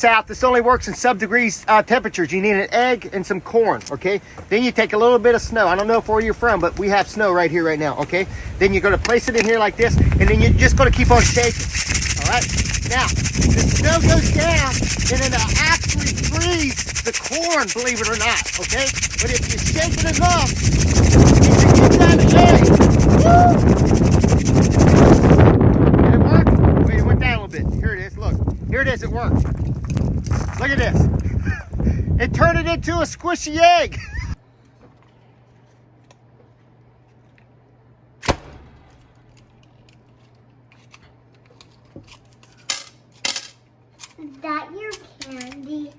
South, this only works in sub-degrees temperatures. You need an egg and some corn, okay? Then you take a little bit of snow. I don't know where you're from, but we have snow right here, right now, okay? Then you're gonna place it in here like this, and then you're just gonna keep on shaking, all right? Now, the snow goes down, and it'll actually freeze the corn, believe it or not, okay? But if you shake it enough, you can get that egg. Woo! Did it work? Wait, it went down a little bit. Here it is, look. Here it is, it worked. Look at this. It turned it into a squishy egg. Is that your candy?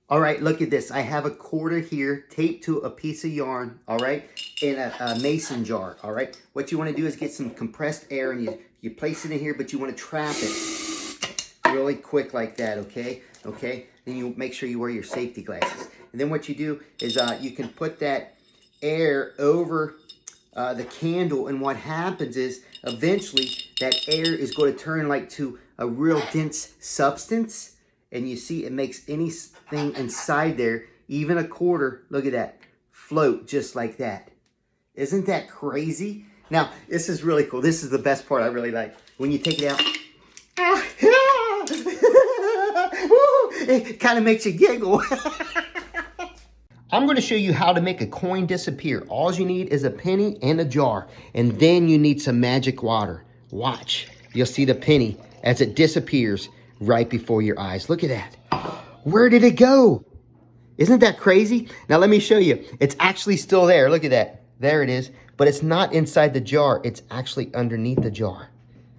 All right, look at this. I have a quarter here taped to a piece of yarn, all right, in a mason jar, all right? What you want to do is get some compressed air and you place it in here, but you want to trap it really quick like that, okay? Okay, then you make sure you wear your safety glasses. And then what you do is you can put that air over the candle, and what happens is eventually that air is going to turn like to a real dense substance. And you see it makes anything inside there, even a quarter, look at that, float just like that. Isn't that crazy? Now, this is really cool. This is the best part I really like. When you take it out, it kind of makes you giggle. I'm going to show you how to make a coin disappear. All you need is a penny and a jar. And then you need some magic water. Watch. You'll see the penny as it disappears right before your eyes. Look at that. Where did it go? Isn't that crazy? Now let me show you. It's actually still there. Look at that. There it is. But it's not inside the jar. It's actually underneath the jar.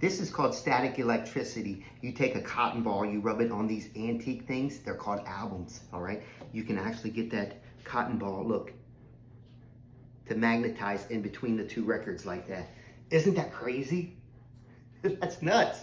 This is called static electricity. You take a cotton ball, you rub it on these antique things. They're called albums, all right? You can actually get that cotton ball, look, to magnetize in between the two records like that. Isn't that crazy? That's nuts.